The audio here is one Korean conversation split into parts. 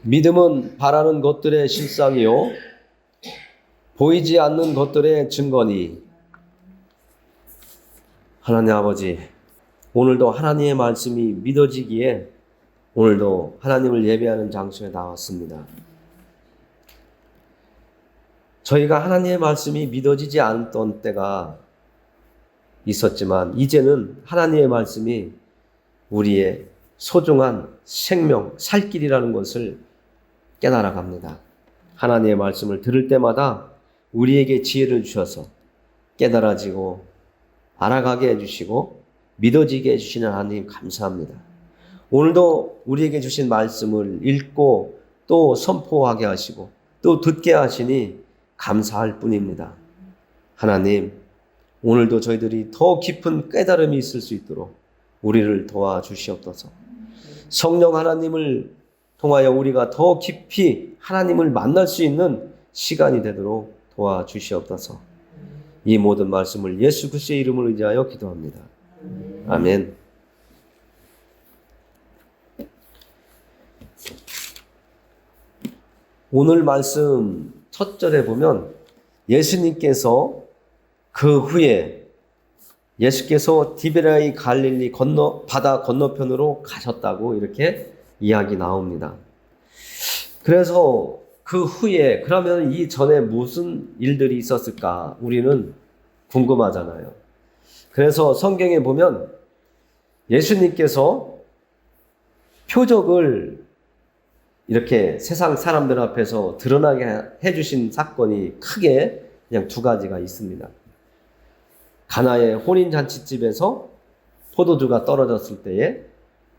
믿음은 바라는 것들의 실상이요 보이지 않는 것들의 증거니. 하나님 아버지, 오늘도 하나님의 말씀이 믿어지기에 오늘도 하나님을 예배하는 장소에 나왔습니다. 저희가 하나님의 말씀이 믿어지지 않던 때가 있었지만 이제는 하나님의 말씀이 우리의 소중한 생명, 살 길이라는 것을 깨달아 갑니다. 하나님의 말씀을 들을 때마다 우리에게 지혜를 주셔서 깨달아지고 알아가게 해주시고 믿어지게 해주시는 하나님 감사합니다. 오늘도 우리에게 주신 말씀을 읽고 또 선포하게 하시고 또 듣게 하시니 감사할 뿐입니다. 하나님, 오늘도 저희들이 더 깊은 깨달음이 있을 수 있도록 우리를 도와주시옵소서. 성령 하나님을 통하여 우리가 더 깊이 하나님을 만날 수 있는 시간이 되도록 도와주시옵소서. 이 모든 말씀을 예수 그리스도의 이름으로 의지하여 기도합니다. 아멘. 오늘 말씀 첫 절에 보면 예수님께서 그 후에 예수께서 디베라의 갈릴리 바다 건너편으로 가셨다고 이렇게 이야기 나옵니다. 그래서 그 후에 그러면 이 전에 무슨 일들이 있었을까 우리는 궁금하잖아요. 그래서 성경에 보면 예수님께서 표적을 이렇게 세상 사람들 앞에서 드러나게 해주신 사건이 크게 그냥 두 가지가 있습니다. 가나의 혼인잔치집에서 포도주가 떨어졌을 때에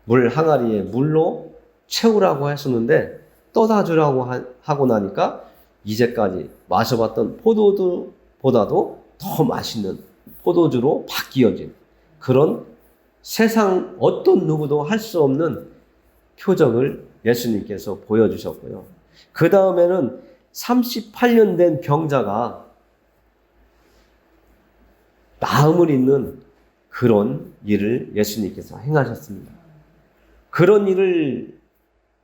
물 항아리에 물로 채우라고 하셨는데 떠다 주라고 하고 나니까 이제까지 마셔봤던 포도주보다도 더 맛있는 포도주로 바뀌어진 그런 세상 어떤 누구도 할 수 없는 표적을 예수님께서 보여주셨고요. 그 다음에는 38년 된 병자가 나음을 잇는 그런 일을 예수님께서 행하셨습니다. 그런 일을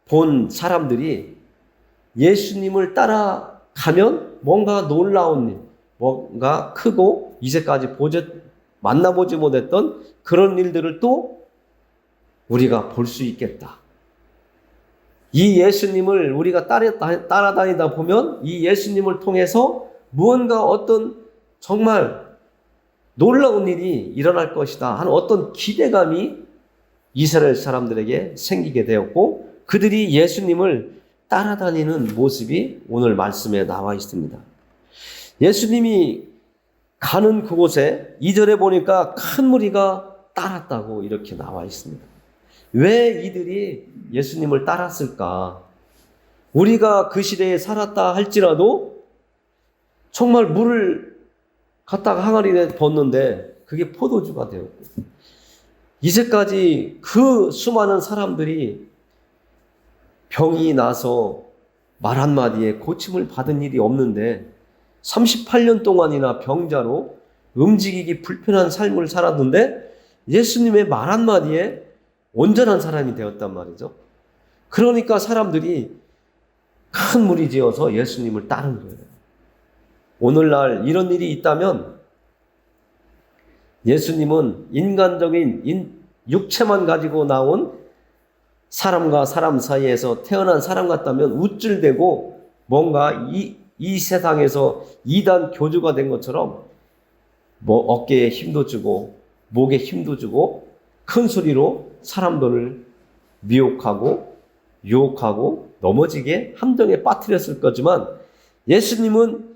본 사람들이 예수님을 따라가면 뭔가 놀라운 일, 뭔가 크고 이제까지 만나보지 못했던 그런 일들을 또 우리가 볼 수 있겠다. 이 예수님을 우리가 따라다니다 보면 이 예수님을 통해서 무언가 어떤 정말 놀라운 일이 일어날 것이다 하는 어떤 기대감이 이스라엘 사람들에게 생기게 되었고 그들이 예수님을 따라다니는 모습이 오늘 말씀에 나와 있습니다. 예수님이 가는 그곳에 2절에 보니까 큰 무리가 따랐다고 이렇게 나와 있습니다. 왜 이들이 예수님을 따랐을까? 우리가 그 시대에 살았다 할지라도 정말 물을 갖다가 항아리에 붓는데 그게 포도주가 되었고 이제까지 그 수많은 사람들이 병이 나서 말 한마디에 고침을 받은 일이 없는데 38년 동안이나 병자로 움직이기 불편한 삶을 살았는데 예수님의 말 한마디에 온전한 사람이 되었단 말이죠. 그러니까 사람들이 큰 무리 지어서 예수님을 따른 거예요. 오늘날 이런 일이 있다면 예수님은 인간적인 육체만 가지고 나온 사람과 사람 사이에서 태어난 사람 같다면 우쭐대고 뭔가 이 세상에서 이단 교주가 된 것처럼 어깨에 힘도 주고 목에 힘도 주고 큰 소리로 사람들을 미혹하고 유혹하고 넘어지게 함정에 빠뜨렸을 거지만 예수님은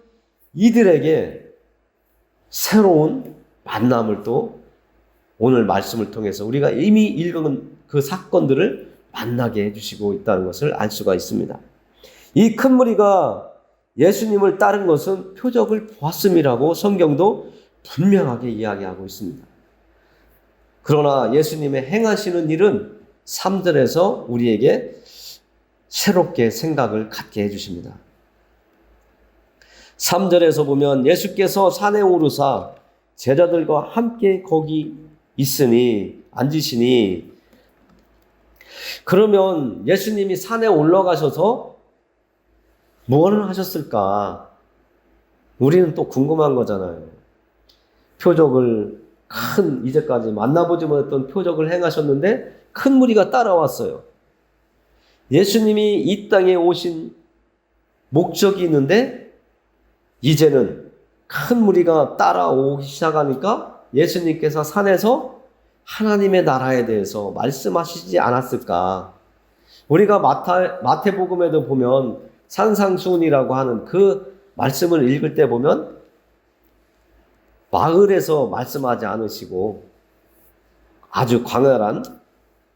이들에게 새로운 만남을 또 오늘 말씀을 통해서 우리가 이미 읽은 그 사건들을 만나게 해주시고 있다는 것을 알 수가 있습니다. 이 큰 무리가 예수님을 따른 것은 표적을 보았음이라고 성경도 분명하게 이야기하고 있습니다. 그러나 예수님의 행하시는 일은 3절에서 우리에게 새롭게 생각을 갖게 해주십니다. 3절에서 보면 예수께서 산에 오르사 제자들과 함께 거기 앉으시니 그러면 예수님이 산에 올라가셔서 무엇을 하셨을까? 우리는 또 궁금한 거잖아요. 표적을 이제까지 만나보지 못했던 표적을 행하셨는데 큰 무리가 따라왔어요. 예수님이 이 땅에 오신 목적이 있는데 이제는 큰 무리가 따라오기 시작하니까 예수님께서 산에서 하나님의 나라에 대해서 말씀하시지 않았을까? 우리가 마태복음에도 보면 산상수훈이라고 하는 그 말씀을 읽을 때 보면 마을에서 말씀하지 않으시고 아주 광활한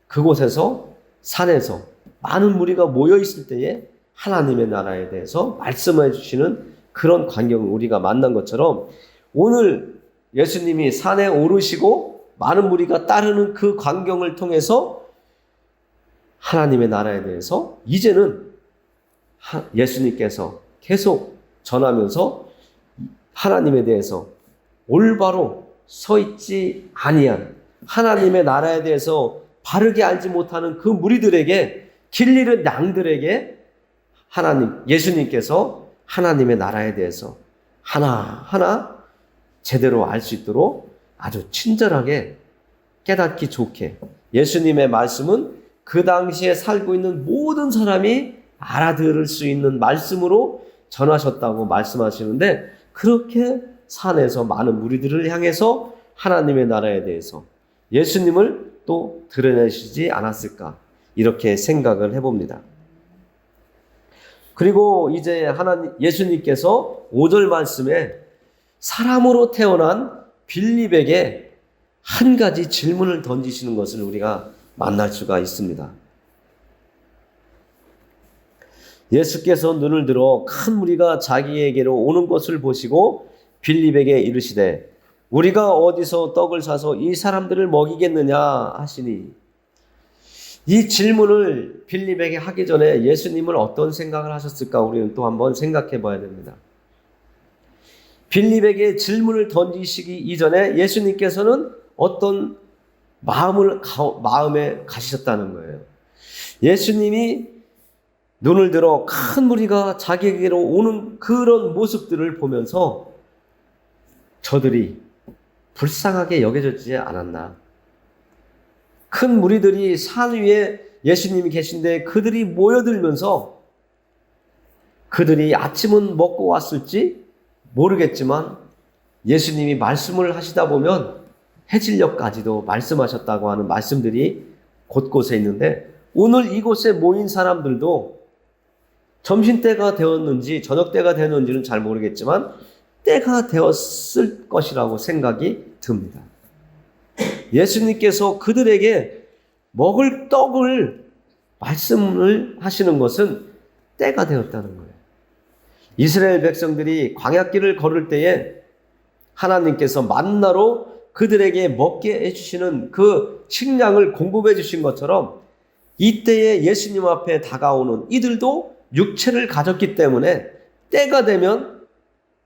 그곳에서 산에서 많은 무리가 모여 있을 때에 하나님의 나라에 대해서 말씀해 주시는 그런 광경을 우리가 만난 것처럼 오늘 예수님이 산에 오르시고 많은 무리가 따르는 그 광경을 통해서 하나님의 나라에 대해서 이제는 예수님께서 계속 전하면서 하나님에 대해서 올바로 서 있지 아니한 하나님의 나라에 대해서 바르게 알지 못하는 그 무리들에게 길 잃은 양들에게 예수님께서 하나님의 나라에 대해서 하나하나 제대로 알 수 있도록 아주 친절하게 깨닫기 좋게 예수님의 말씀은 그 당시에 살고 있는 모든 사람이 알아들을 수 있는 말씀으로 전하셨다고 말씀하시는데 그렇게 산에서 많은 무리들을 향해서 하나님의 나라에 대해서 예수님을 또 드러내시지 않았을까 이렇게 생각을 해봅니다. 그리고 이제 예수님께서 5절 말씀에 사람으로 태어난 빌립에게 한 가지 질문을 던지시는 것을 우리가 만날 수가 있습니다. 예수께서 눈을 들어 큰 무리가 자기에게로 오는 것을 보시고 빌립에게 이르시되 우리가 어디서 떡을 사서 이 사람들을 먹이겠느냐 하시니 이 질문을 빌립에게 하기 전에 예수님은 어떤 생각을 하셨을까 우리는 또 한번 생각해 봐야 됩니다. 빌립에게 질문을 던지시기 이전에 예수님께서는 어떤 마음에 가시셨다는 거예요. 예수님이 눈을 들어 큰 무리가 자기에게로 오는 그런 모습들을 보면서 저들이 불쌍하게 여겨지지 않았나. 큰 무리들이 산 위에 예수님이 계신데 그들이 모여들면서 그들이 아침은 먹고 왔을지 모르겠지만 예수님이 말씀을 하시다 보면 해질녘까지도 말씀하셨다고 하는 말씀들이 곳곳에 있는데 오늘 이곳에 모인 사람들도 점심때가 되었는지 저녁때가 되었는지는 잘 모르겠지만 때가 되었을 것이라고 생각이 듭니다. 예수님께서 그들에게 먹을 떡을 말씀을 하시는 것은 때가 되었다는 거예요. 이스라엘 백성들이 광야길을 걸을 때에 하나님께서 만나로 그들에게 먹게 해주시는 그 식량을 공급해 주신 것처럼 이때에 예수님 앞에 다가오는 이들도 육체를 가졌기 때문에 때가 되면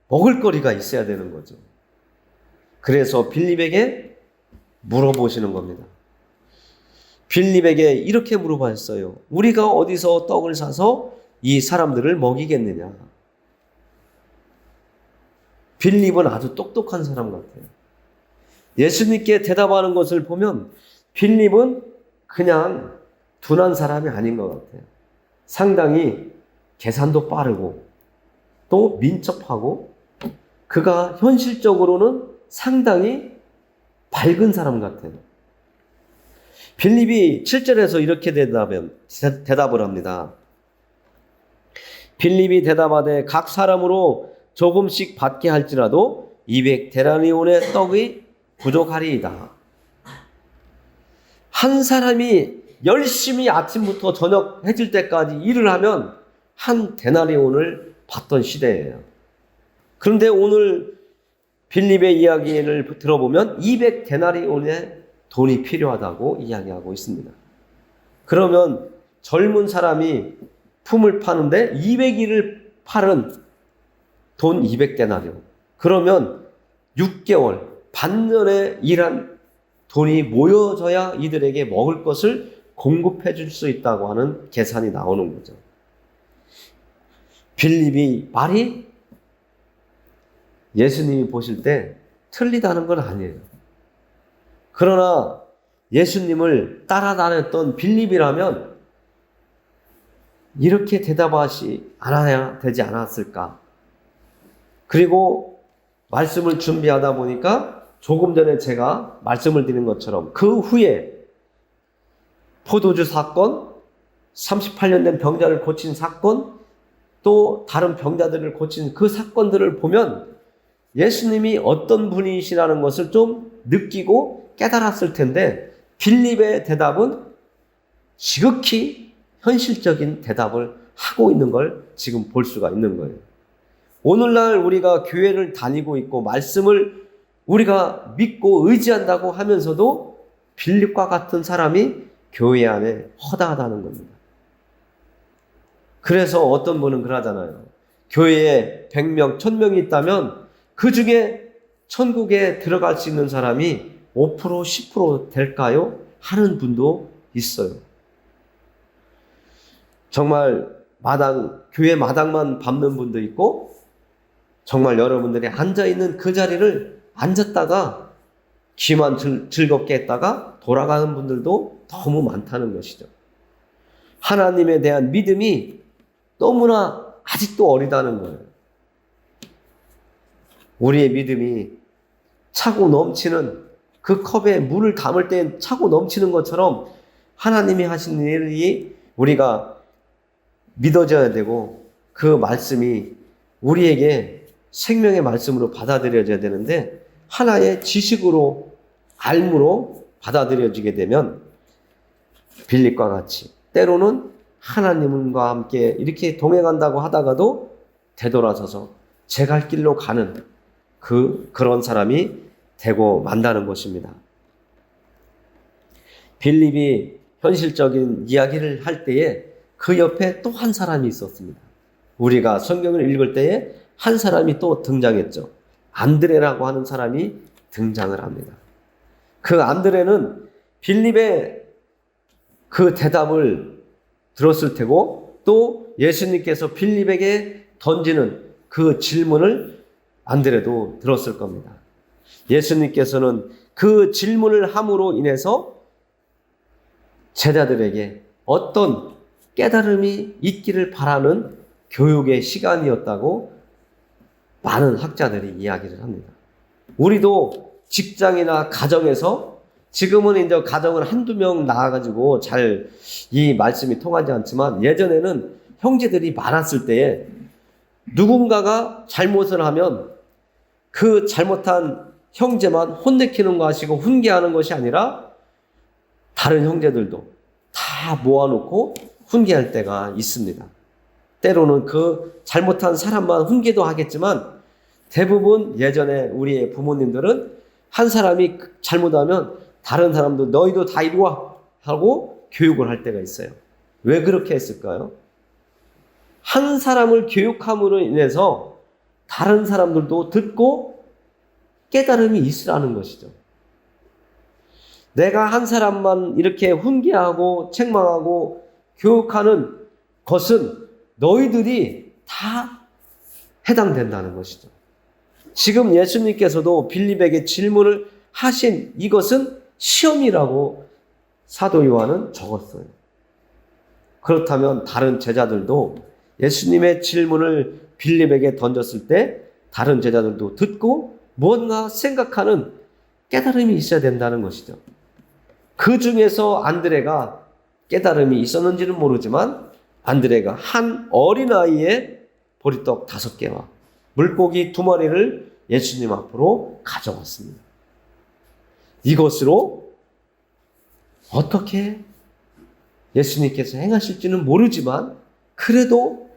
먹을 거리가 있어야 되는 거죠. 그래서 빌립에게 물어보시는 겁니다. 빌립에게 이렇게 물어봤어요. 우리가 어디서 떡을 사서 이 사람들을 먹이겠느냐. 빌립은 아주 똑똑한 사람 같아요. 예수님께 대답하는 것을 보면 빌립은 그냥 둔한 사람이 아닌 것 같아요. 상당히 계산도 빠르고 또 민첩하고 그가 현실적으로는 상당히 밝은 사람 같아요. 빌립이 7절에서 이렇게 대답을 합니다. 빌립이 대답하되 각 사람으로 조금씩 받게 할지라도 200데나리온의 떡이 부족하리이다. 한 사람이 열심히 아침부터 저녁 해질 때까지 일을 하면 한 데나리온을 받던 시대예요. 그런데 오늘 빌립의 이야기를 들어보면 200데나리온의 돈이 필요하다고 이야기하고 있습니다. 그러면 젊은 사람이 품을 파는데 200일을 팔은 돈 200데나리온. 그러면 6개월, 반년에 일한 돈이 모여져야 이들에게 먹을 것을 공급해 줄 수 있다고 하는 계산이 나오는 거죠. 빌립이 말이 예수님이 보실 때 틀리다는 건 아니에요. 그러나 예수님을 따라다녔던 빌립이라면 이렇게 대답하지 않아야 되지 않았을까? 그리고 말씀을 준비하다 보니까 조금 전에 제가 말씀을 드린 것처럼 그 후에 포도주 사건, 38년 된 병자를 고친 사건, 또 다른 병자들을 고친 그 사건들을 보면 예수님이 어떤 분이시라는 것을 좀 느끼고 깨달았을 텐데 빌립의 대답은 지극히 현실적인 대답을 하고 있는 걸 지금 볼 수가 있는 거예요. 오늘날 우리가 교회를 다니고 있고 말씀을 우리가 믿고 의지한다고 하면서도 빌립과 같은 사람이 교회 안에 허다하다는 겁니다. 그래서 어떤 분은 그러잖아요. 교회에 100명, 1000명이 있다면 그 중에 천국에 들어갈 수 있는 사람이 5%, 10% 될까요? 하는 분도 있어요. 정말 교회 마당만 밟는 분도 있고, 정말 여러분들이 앉아있는 그 자리를 앉았다가 귀만 즐겁게 했다가 돌아가는 분들도 너무 많다는 것이죠. 하나님에 대한 믿음이 너무나 아직도 어리다는 거예요. 우리의 믿음이 차고 넘치는 그 컵에 물을 담을 때 차고 넘치는 것처럼 하나님이 하신 일이 우리가 믿어져야 되고 그 말씀이 우리에게 생명의 말씀으로 받아들여져야 되는데 하나의 지식으로 알므로 받아들여지게 되면 빌립과 같이 때로는 하나님과 함께 이렇게 동행한다고 하다가도 되돌아서서 제 갈 길로 가는 그런 사람이 되고 만다는 것입니다. 빌립이 현실적인 이야기를 할 때에 그 옆에 또 한 사람이 있었습니다. 우리가 성경을 읽을 때에 한 사람이 또 등장했죠. 안드레라고 하는 사람이 등장을 합니다. 그 안드레는 빌립의 그 대답을 들었을 테고 또 예수님께서 빌립에게 던지는 그 질문을 안드레도 들었을 겁니다. 예수님께서는 그 질문을 함으로 인해서 제자들에게 어떤 깨달음이 있기를 바라는 교육의 시간이었다고 많은 학자들이 이야기를 합니다. 우리도 직장이나 가정에서 지금은 이제 가정을 한두 명 낳아가지고 잘 이 말씀이 통하지 않지만 예전에는 형제들이 많았을 때에 누군가가 잘못을 하면 그 잘못한 형제만 혼내키는 것이고 훈계하는 것이 아니라 다른 형제들도 다 모아놓고 훈계할 때가 있습니다. 때로는 그 잘못한 사람만 훈계도 하겠지만 대부분 예전에 우리의 부모님들은 한 사람이 잘못하면 다른 사람도 너희도 다 이리 와 하고 교육을 할 때가 있어요. 왜 그렇게 했을까요? 한 사람을 교육함으로 인해서 다른 사람들도 듣고 깨달음이 있으라는 것이죠. 내가 한 사람만 이렇게 훈계하고 책망하고 교육하는 것은 너희들이 다 해당된다는 것이죠. 지금 예수님께서도 빌립에게 질문을 하신 이것은 시험이라고 사도 요한은 적었어요. 그렇다면 다른 제자들도 예수님의 질문을 빌립에게 던졌을 때 다른 제자들도 듣고 뭔가 생각하는 깨달음이 있어야 된다는 것이죠. 그 중에서 안드레가 깨달음이 있었는지는 모르지만 안드레가 한 어린아이의 보리떡 5개와 물고기 2마리를 예수님 앞으로 가져왔습니다. 이것으로 어떻게 예수님께서 행하실지는 모르지만 그래도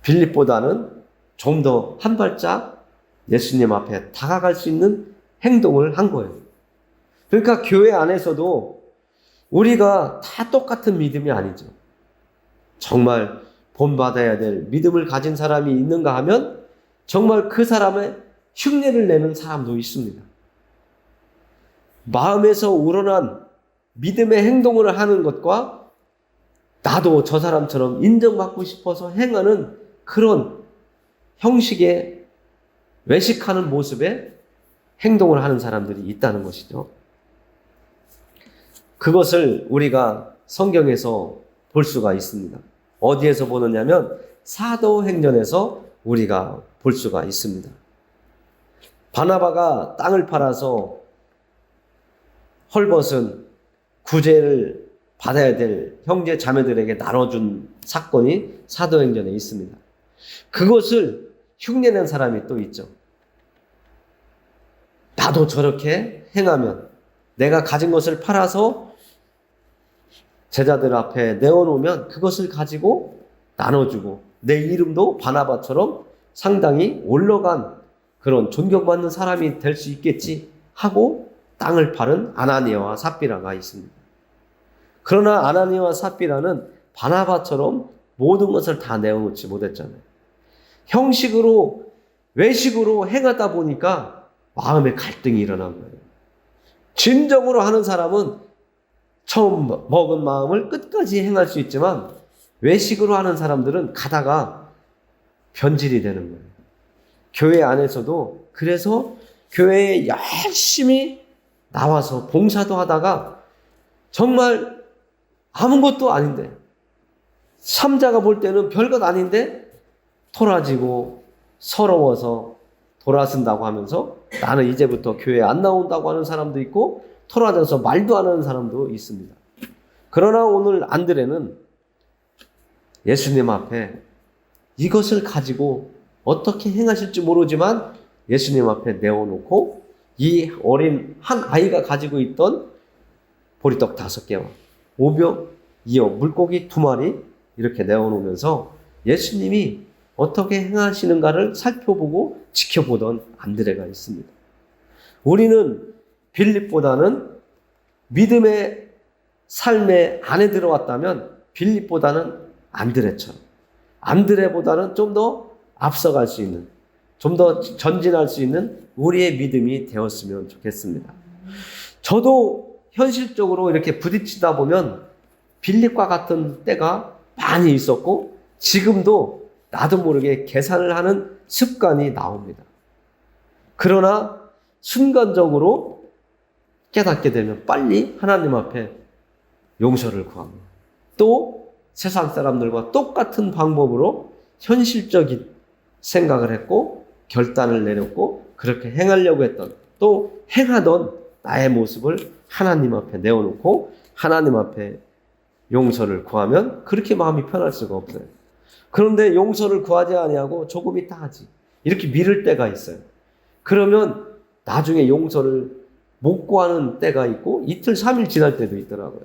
빌립보다는 좀 더 한 발짝 예수님 앞에 다가갈 수 있는 행동을 한 거예요. 그러니까 교회 안에서도 우리가 다 똑같은 믿음이 아니죠. 정말 본받아야 될 믿음을 가진 사람이 있는가 하면 정말 그 사람의 흉내를 내는 사람도 있습니다. 마음에서 우러난 믿음의 행동을 하는 것과 나도 저 사람처럼 인정받고 싶어서 행하는 그런 형식의 외식하는 모습의 행동을 하는 사람들이 있다는 것이죠. 그것을 우리가 성경에서 볼 수가 있습니다. 어디에서 보느냐면 사도행전에서 우리가 볼 수가 있습니다. 바나바가 땅을 팔아서 헐벗은 구제를 받아야 될 형제 자매들에게 나눠준 사건이 사도행전에 있습니다. 그것을 흉내낸 사람이 또 있죠. 나도 저렇게 행하면, 내가 가진 것을 팔아서 제자들 앞에 내어놓으면 그것을 가지고 나눠주고 내 이름도 바나바처럼 상당히 올라간 그런 존경받는 사람이 될 수 있겠지 하고 땅을 팔은 아나니아와 삽비라가 있습니다. 그러나 아나니아와 삽비라는 바나바처럼 모든 것을 다 내어놓지 못했잖아요. 형식으로 외식으로 행하다 보니까 마음의 갈등이 일어난 거예요. 진정으로 하는 사람은 처음 먹은 마음을 끝까지 행할 수 있지만 외식으로 하는 사람들은 가다가 변질이 되는 거예요. 교회 안에서도 그래서 교회에 열심히 나와서 봉사도 하다가 정말 아무것도 아닌데 삼자가 볼 때는 별것 아닌데 토라지고 서러워서 돌아선다고 하면서 나는 이제부터 교회에 안 나온다고 하는 사람도 있고 토라져서 말도 안 하는 사람도 있습니다. 그러나 오늘 안드레는 예수님 앞에 이것을 가지고 어떻게 행하실지 모르지만 예수님 앞에 내어놓고 이 어린 한 아이가 가지고 있던 보리떡 5개와 5병, 이어 물고기 2마리 이렇게 내어놓으면서 예수님이 어떻게 행하시는가를 살펴보고 지켜보던 안드레가 있습니다. 우리는 빌립보다는 믿음의 삶의 안에 들어왔다면 빌립보다는 안드레처럼, 안드레보다는 좀 더 앞서갈 수 있는, 좀 더 전진할 수 있는 우리의 믿음이 되었으면 좋겠습니다. 저도 현실적으로 이렇게 부딪히다 보면 빌립과 같은 때가 많이 있었고 지금도 나도 모르게 계산을 하는 습관이 나옵니다. 그러나 순간적으로 깨닫게 되면 빨리 하나님 앞에 용서를 구합니다. 또 세상 사람들과 똑같은 방법으로 현실적인 생각을 했고 결단을 내렸고 그렇게 행하려고 했던 또 행하던 나의 모습을 하나님 앞에 내어놓고 하나님 앞에 용서를 구하면 그렇게 마음이 편할 수가 없어요. 그런데 용서를 구하지 아니하고 조금 이따 하지 이렇게 미룰 때가 있어요. 그러면 나중에 용서를 못 구하는 때가 있고 이틀 3일 지날 때도 있더라고요.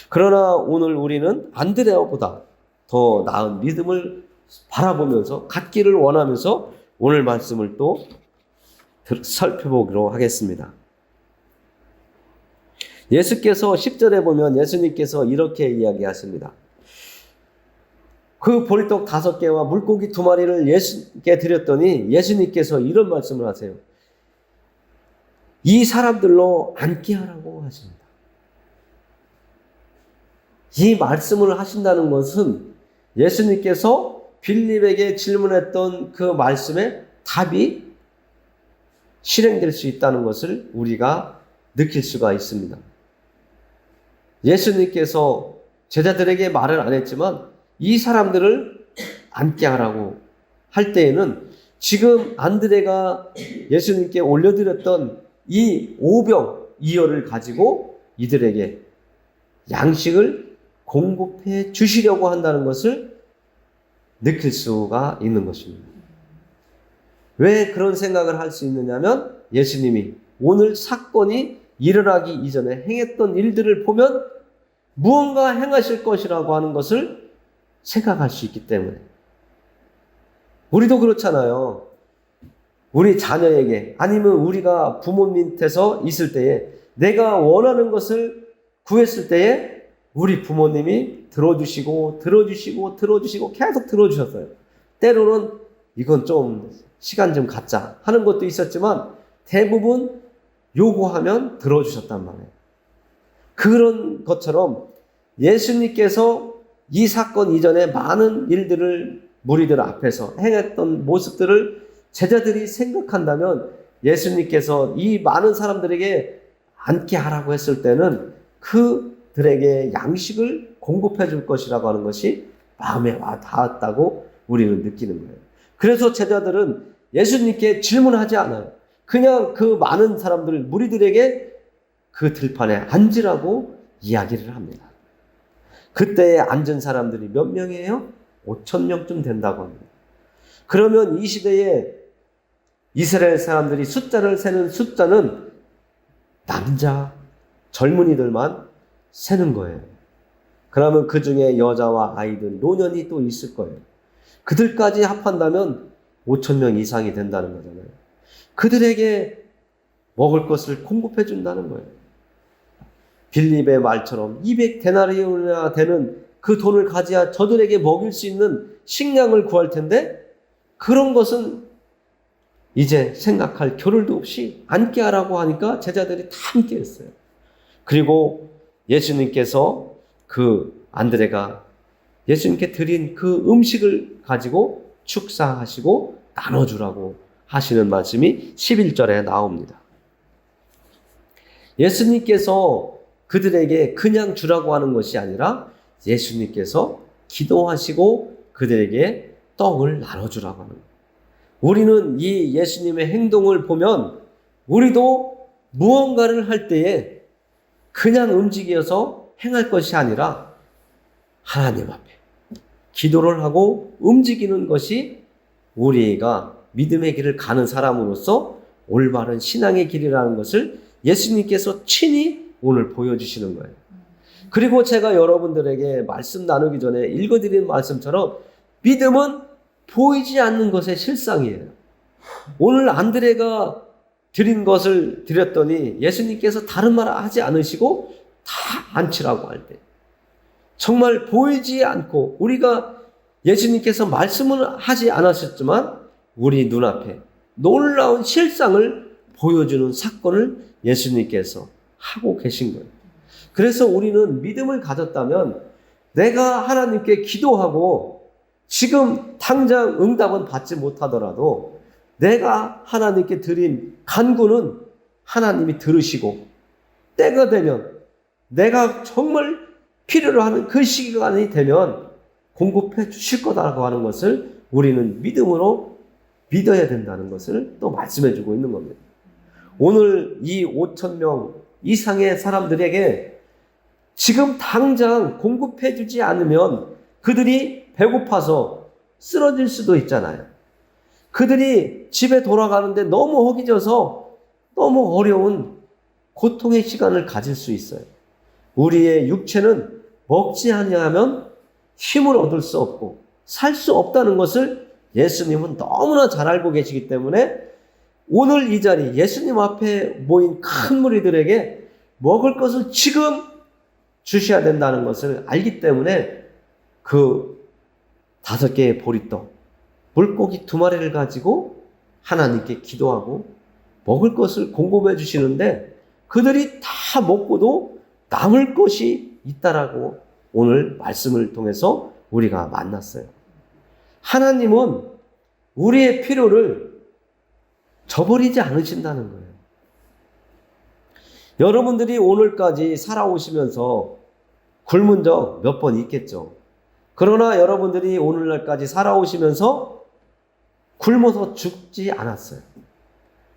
그러나 오늘 우리는 안드레아보다 더 나은 믿음을 바라보면서 갖기를 원하면서 오늘 말씀을 또 살펴보기로 하겠습니다. 예수께서 10절에 보면 예수님께서 이렇게 이야기하십니다. 그 보리떡 5개와 물고기 2마리를 예수께 드렸더니 예수님께서 이런 말씀을 하세요. 이 사람들로 앉게 하라고 하십니다. 이 말씀을 하신다는 것은 예수님께서 빌립에게 질문했던 그 말씀에 답이 실행될 수 있다는 것을 우리가 느낄 수가 있습니다. 예수님께서 제자들에게 말을 안 했지만 이 사람들을 앉게 하라고 할 때에는 지금 안드레가 예수님께 올려드렸던 이 5병 이어를 가지고 이들에게 양식을 공급해 주시려고 한다는 것을 느낄 수가 있는 것입니다. 왜 그런 생각을 할 수 있느냐면 예수님이 오늘 사건이 일어나기 이전에 행했던 일들을 보면 무언가 행하실 것이라고 하는 것을 생각할 수 있기 때문에. 우리도 그렇잖아요. 우리 자녀에게 아니면 우리가 부모 밑에서 있을 때에 내가 원하는 것을 구했을 때에 우리 부모님이 들어주시고 계속 들어주셨어요. 때로는 이건 좀 시간 좀 갖자 하는 것도 있었지만 대부분 요구하면 들어주셨단 말이에요. 그런 것처럼 예수님께서 이 사건 이전에 많은 일들을 무리들 앞에서 행했던 모습들을 제자들이 생각한다면 예수님께서 이 많은 사람들에게 앉게 하라고 했을 때는 그들에게 양식을 공급해 줄 것이라고 하는 것이 마음에 와 닿았다고 우리는 느끼는 거예요. 그래서 제자들은 예수님께 질문하지 않아요. 그냥 그 많은 사람들, 무리들에게 그 들판에 앉으라고 이야기를 합니다. 그때에 앉은 사람들이 몇 명이에요? 5,000명쯤 된다고 합니다. 그러면 이 시대에 이스라엘 사람들이 숫자를 세는 숫자는 남자, 젊은이들만 세는 거예요. 그러면 그 중에 여자와 아이들, 노년이 또 있을 거예요. 그들까지 합한다면 5,000명 이상이 된다는 거잖아요. 그들에게 먹을 것을 공급해 준다는 거예요. 빌립의 말처럼 200데나리온이나 되는 그 돈을 가져야 저들에게 먹일 수 있는 식량을 구할 텐데 그런 것은 이제 생각할 겨를도 없이 앉게 하라고 하니까 제자들이 다 함께 했어요. 그리고 예수님께서 그 안드레가 예수님께 드린 그 음식을 가지고 축사하시고 나눠주라고 하시는 말씀이 11절에 나옵니다. 예수님께서 그들에게 그냥 주라고 하는 것이 아니라 예수님께서 기도하시고 그들에게 떡을 나눠주라고 하는 거예요. 우리는 이 예수님의 행동을 보면 우리도 무언가를 할 때에 그냥 움직여서 행할 것이 아니라 하나님 앞에 기도를 하고 움직이는 것이 우리가 믿음의 길을 가는 사람으로서 올바른 신앙의 길이라는 것을 예수님께서 친히 오늘 보여주시는 거예요. 그리고 제가 여러분들에게 말씀 나누기 전에 읽어드린 말씀처럼 믿음은 보이지 않는 것의 실상이에요. 오늘 안드레가 드린 것을 드렸더니 예수님께서 다른 말 하지 않으시고 다 앉히라고 할 때 정말 보이지 않고 우리가 예수님께서 말씀은 하지 않으셨지만 우리 눈앞에 놀라운 실상을 보여주는 사건을 예수님께서 하고 계신 거예요. 그래서 우리는 믿음을 가졌다면 내가 하나님께 기도하고 지금 당장 응답은 받지 못하더라도 내가 하나님께 드린 간구는 하나님이 들으시고 때가 되면 내가 정말 필요로 하는 그 시간이 되면 공급해 주실 거다라고 하는 것을 우리는 믿음으로 믿어야 된다는 것을 또 말씀해 주고 있는 겁니다. 오늘 이 5,000명 이상의 사람들에게 지금 당장 공급해 주지 않으면 그들이 배고파서 쓰러질 수도 있잖아요. 그들이 집에 돌아가는데 너무 허기져서 너무 어려운 고통의 시간을 가질 수 있어요. 우리의 육체는 먹지 아니하면 힘을 얻을 수 없고 살 수 없다는 것을 예수님은 너무나 잘 알고 계시기 때문에 오늘 이 자리 예수님 앞에 모인 큰 무리들에게 먹을 것을 지금 주셔야 된다는 것을 알기 때문에 그 5개의 보리떡, 물고기 2마리를 가지고 하나님께 기도하고 먹을 것을 공급해 주시는데 그들이 다 먹고도 남을 것이 있다라고 오늘 말씀을 통해서 우리가 만났어요. 하나님은 우리의 필요를 저버리지 않으신다는 거예요. 여러분들이 오늘까지 살아오시면서 굶은 적 몇 번 있겠죠. 그러나 여러분들이 오늘날까지 살아오시면서 굶어서 죽지 않았어요.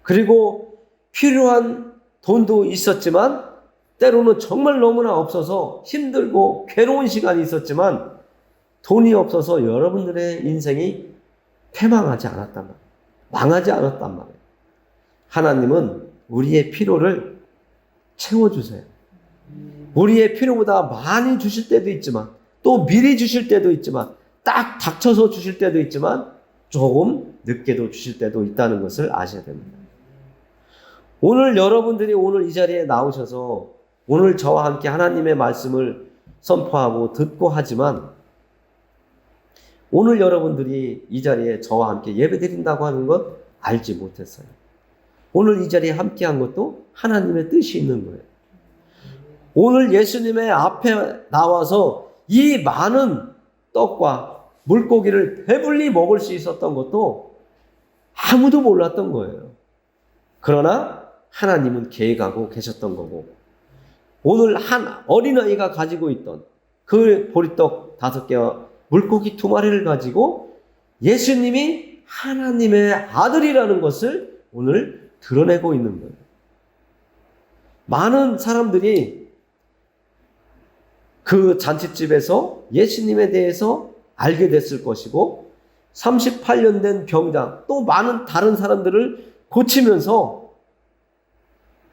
그리고 필요한 돈도 있었지만 때로는 정말 너무나 없어서 힘들고 괴로운 시간이 있었지만 돈이 없어서 여러분들의 인생이 패망하지 않았단 말이에요. 망하지 않았단 말이에요. 하나님은 우리의 필요를 채워주세요. 우리의 필요보다 많이 주실 때도 있지만 또 미리 주실 때도 있지만 딱 닥쳐서 주실 때도 있지만 조금 늦게도 주실 때도 있다는 것을 아셔야 됩니다. 오늘 여러분들이 오늘 이 자리에 나오셔서 오늘 저와 함께 하나님의 말씀을 선포하고 듣고 하지만 오늘 여러분들이 이 자리에 저와 함께 예배드린다고 하는 것 알지 못했어요. 오늘 이 자리에 함께한 것도 하나님의 뜻이 있는 거예요. 오늘 예수님의 앞에 나와서 이 많은 떡과 물고기를 배불리 먹을 수 있었던 것도 아무도 몰랐던 거예요. 그러나 하나님은 계획하고 계셨던 거고, 오늘 한 어린아이가 가지고 있던 그 보리떡 5개와 물고기 2마리를 가지고 예수님이 하나님의 아들이라는 것을 오늘 드러내고 있는 거예요. 많은 사람들이 그 잔치집에서 예수님에 대해서 알게 됐을 것이고, 38년 된 병자 또 많은 다른 사람들을 고치면서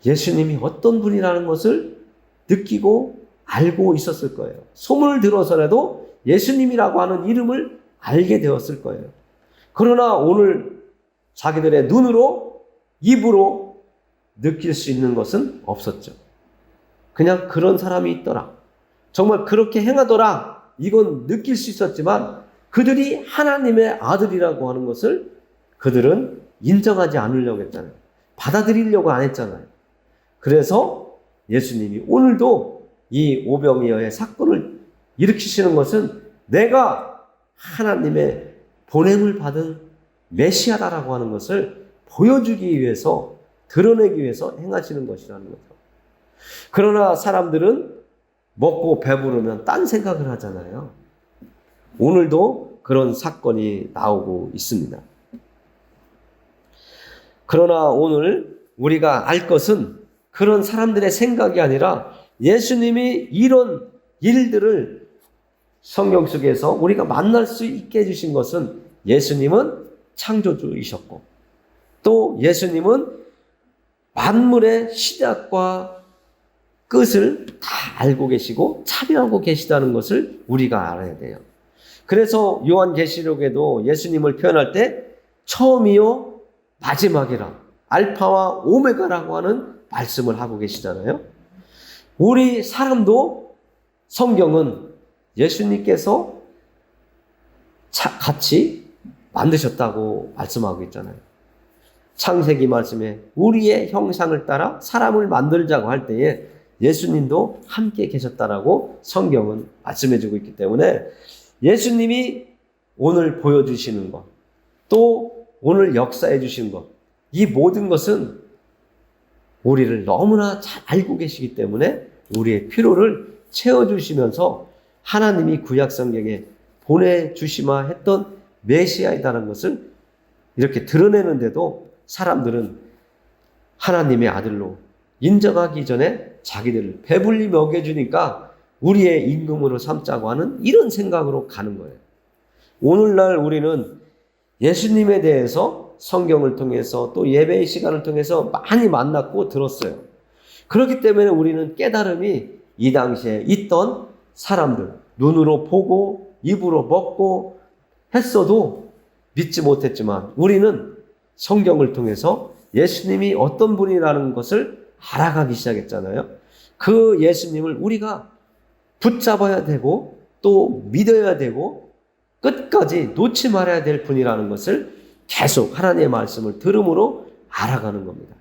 예수님이 어떤 분이라는 것을 느끼고 알고 있었을 거예요. 소문을 들어서라도 예수님이라고 하는 이름을 알게 되었을 거예요. 그러나 오늘 자기들의 눈으로, 입으로 느낄 수 있는 것은 없었죠. 그냥 그런 사람이 있더라, 정말 그렇게 행하더라, 이건 느낄 수 있었지만 그들이 하나님의 아들이라고 하는 것을 그들은 인정하지 않으려고 했잖아요. 받아들이려고 안 했잖아요. 그래서 예수님이 오늘도 이 오병이어의 사건을 일으키시는 것은 내가 하나님의 보냄을 받은 메시아다라고 하는 것을 보여주기 위해서, 드러내기 위해서 행하시는 것이라는 거죠. 그러나 사람들은 먹고 배부르면 딴 생각을 하잖아요. 오늘도 그런 사건이 나오고 있습니다. 그러나 오늘 우리가 알 것은 그런 사람들의 생각이 아니라 예수님이 이런 일들을 성경 속에서 우리가 만날 수 있게 해주신 것은 예수님은 창조주이셨고, 또 예수님은 만물의 시작과 끝을 다 알고 계시고 참여하고 계시다는 것을 우리가 알아야 돼요. 그래서 요한계시록에도 예수님을 표현할 때 처음이요 마지막이라, 알파와 오메가라고 하는 말씀을 하고 계시잖아요. 우리 사람도 성경은 예수님께서 같이 만드셨다고 말씀하고 있잖아요. 창세기 말씀에 우리의 형상을 따라 사람을 만들자고 할 때에 예수님도 함께 계셨다라고 성경은 말씀해주고 있기 때문에 예수님이 오늘 보여주시는 것, 또 오늘 역사해 주신 것, 이 모든 것은 우리를 너무나 잘 알고 계시기 때문에 우리의 필요를 채워주시면서 하나님이 구약성경에 보내주시마 했던 메시아이다라는 것을 이렇게 드러내는데도 사람들은 하나님의 아들로 인정하기 전에 자기들을 배불리 먹여주니까 우리의 임금으로 삼자고 하는 이런 생각으로 가는 거예요. 오늘날 우리는 예수님에 대해서 성경을 통해서 또 예배의 시간을 통해서 많이 만났고 들었어요. 그렇기 때문에 우리는 깨달음이 이 당시에 있던 사람들, 눈으로 보고 입으로 먹고 했어도 믿지 못했지만 우리는 성경을 통해서 예수님이 어떤 분이라는 것을 알아가기 시작했잖아요. 그 예수님을 우리가 붙잡아야 되고 또 믿어야 되고 끝까지 놓지 말아야 될 분이라는 것을 계속 하나님의 말씀을 들음으로 알아가는 겁니다.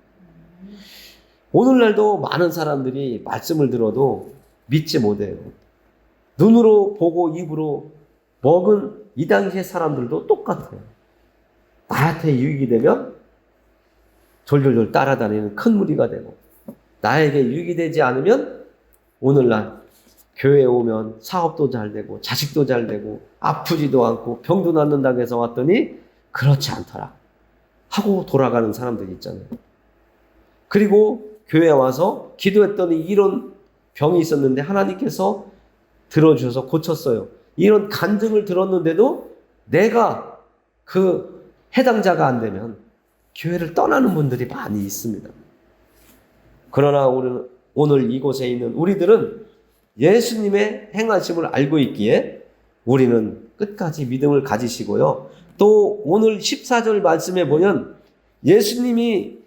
오늘날도 많은 사람들이 말씀을 들어도 믿지 못해요. 눈으로 보고 입으로 먹은 이 당시의 사람들도 똑같아요. 나한테 유익이 되면 졸졸졸 따라다니는 큰 무리가 되고, 나에게 유익이 되지 않으면 오늘날 교회에 오면 사업도 잘 되고 자식도 잘 되고 아프지도 않고 병도 낫는다고 해서 왔더니 그렇지 않더라 하고 돌아가는 사람들이 있잖아요. 그리고 교회에 와서 기도했더니 이런 병이 있었는데 하나님께서 들어주셔서 고쳤어요. 이런 간증을 들었는데도 내가 그 해당자가 안 되면 교회를 떠나는 분들이 많이 있습니다. 그러나 오늘 이곳에 있는 우리들은 예수님의 행하심을 알고 있기에 우리는 끝까지 믿음을 가지시고요. 또 오늘 14절 말씀에 보면 예수님이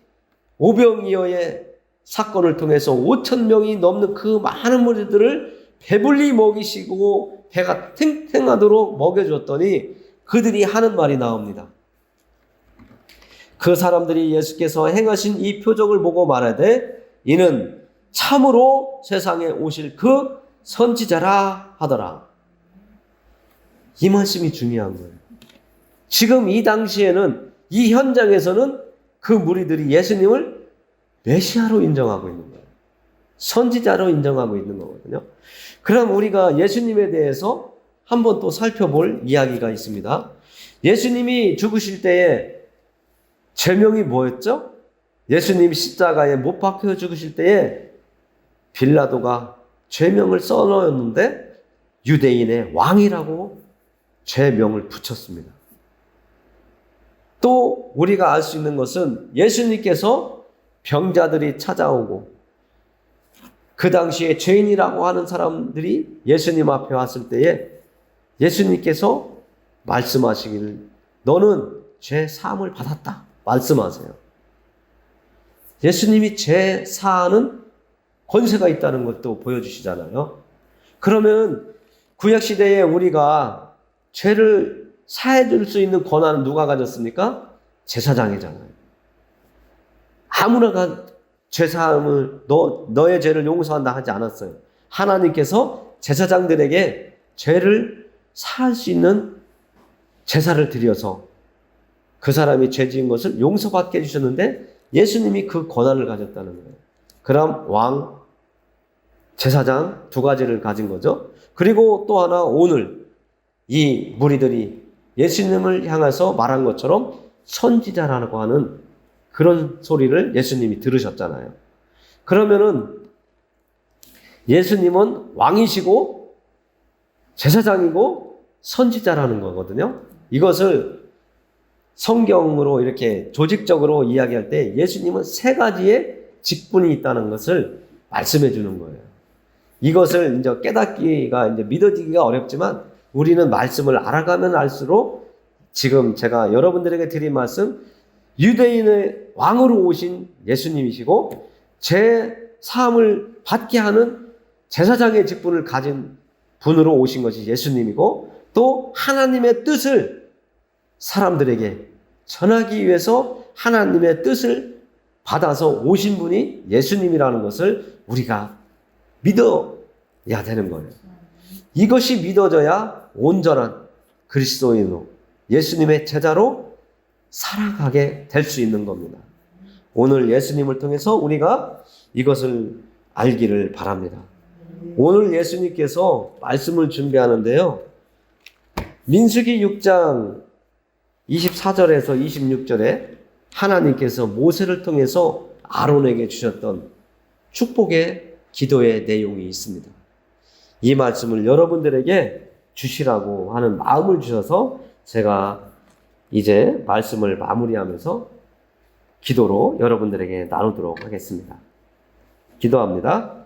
오병이어의 사건을 통해서 5,000명이 넘는 그 많은 무리들을 배불리 먹이시고 배가 탱탱하도록 먹여줬더니 그들이 하는 말이 나옵니다. 그 사람들이 예수께서 행하신 이 표적을 보고 말하되 이는 참으로 세상에 오실 그 선지자라 하더라. 이 말씀이 중요한 거예요. 지금 이 당시에는, 이 현장에서는 그 무리들이 예수님을 메시아로 인정하고 있는 거예요. 선지자로 인정하고 있는 거거든요. 그럼 우리가 예수님에 대해서 한번 또 살펴볼 이야기가 있습니다. 예수님이 죽으실 때에 제명이 뭐였죠? 예수님이 십자가에 못 박혀 죽으실 때에 빌라도가 죄명을 써놓았는데 유대인의 왕이라고 죄명을 붙였습니다. 또 우리가 알 수 있는 것은 예수님께서 병자들이 찾아오고 그 당시에 죄인이라고 하는 사람들이 예수님 앞에 왔을 때에 예수님께서 말씀하시기를 너는 죄 사함을 받았다 말씀하세요. 예수님이 죄 사하는 권세가 있다는 것도 보여주시잖아요. 그러면 구약시대에 우리가 죄를 사해줄 수 있는 권한은 누가 가졌습니까? 제사장이잖아요. 아무나 죄사함을 너의 죄를 용서한다 하지 않았어요. 하나님께서 제사장들에게 죄를 사할 수 있는 제사를 드려서 그 사람이 죄 지은 것을 용서받게 해주셨는데 예수님이 그 권한을 가졌다는 거예요. 그럼 왕, 제사장 두 가지를 가진 거죠. 그리고 또 하나 오늘 이 무리들이 예수님을 향해서 말한 것처럼 선지자라고 하는 그런 소리를 예수님이 들으셨잖아요. 그러면은 예수님은 왕이시고 제사장이고 선지자라는 거거든요. 이것을 성경으로 이렇게 조직적으로 이야기할 때 예수님은 세 가지의 직분이 있다는 것을 말씀해 주는 거예요. 이것을 이제 깨닫기가 이제 믿어지기가 어렵지만 우리는 말씀을 알아가면 알수록 지금 제가 여러분들에게 드린 말씀 유대인의 왕으로 오신 예수님이시고 죄 사함을 받게 하는 제사장의 직분을 가진 분으로 오신 것이 예수님이고 또 하나님의 뜻을 사람들에게 전하기 위해서 하나님의 뜻을 받아서 오신 분이 예수님이라는 것을 우리가 믿어야 되는 거예요. 이것이 믿어져야 온전한 그리스도인으로 예수님의 제자로 살아가게 될 수 있는 겁니다. 오늘 예수님을 통해서 우리가 이것을 알기를 바랍니다. 오늘 예수님께서 말씀을 준비하는데요. 민수기 6장 24절에서 26절에 하나님께서 모세를 통해서 아론에게 주셨던 축복의 기도의 내용이 있습니다. 이 말씀을 여러분들에게 주시라고 하는 마음을 주셔서 제가 이제 말씀을 마무리하면서 기도로 여러분들에게 나누도록 하겠습니다. 기도합니다.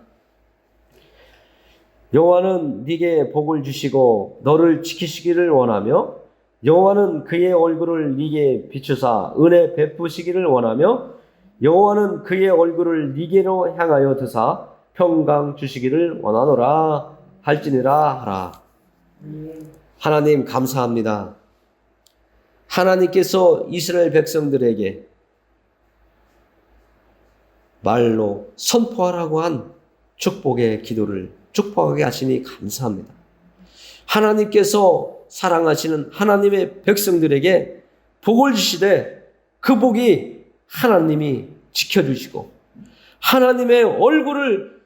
여호와는 네게 복을 주시고 너를 지키시기를 원하며 여호와는 그의 얼굴을 네게 비추사 은혜 베푸시기를 원하며 여호와는 그의 얼굴을 네게로 향하여 드사 평강 주시기를 원하노라 할지니라 하라. 하나님 감사합니다. 하나님께서 이스라엘 백성들에게 말로 선포하라고 한 축복의 기도를 축복하게 하시니 감사합니다. 하나님께서 사랑하시는 하나님의 백성들에게 복을 주시되 그 복이 하나님이 지켜주시고 하나님의 얼굴을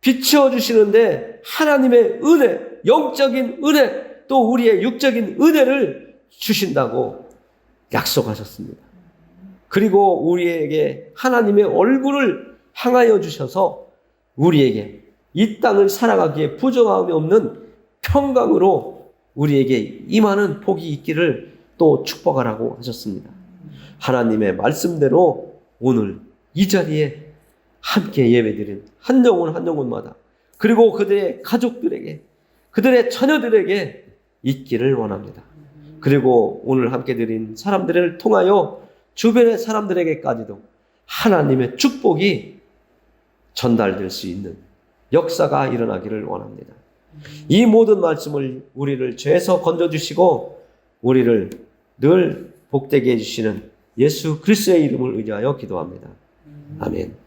비춰주시는데 하나님의 은혜, 영적인 은혜, 또 우리의 육적인 은혜를 주신다고 약속하셨습니다. 그리고 우리에게 하나님의 얼굴을 향하여 주셔서 우리에게 이 땅을 살아가기에 부정함이 없는 평강으로 우리에게 임하는 복이 있기를 또 축복하라고 하셨습니다. 하나님의 말씀대로 오늘 이 자리에 함께 예배드린 한 영혼 한 영혼마다 그리고 그들의 가족들에게 그들의 자녀들에게 있기를 원합니다. 그리고 오늘 함께 드린 사람들을 통하여 주변의 사람들에게까지도 하나님의 축복이 전달될 수 있는 역사가 일어나기를 원합니다. 이 모든 말씀을 우리를 죄에서 건져주시고 우리를 늘 복되게 해주시는 예수 그리스도의 이름을 의지하여 기도합니다. 아멘.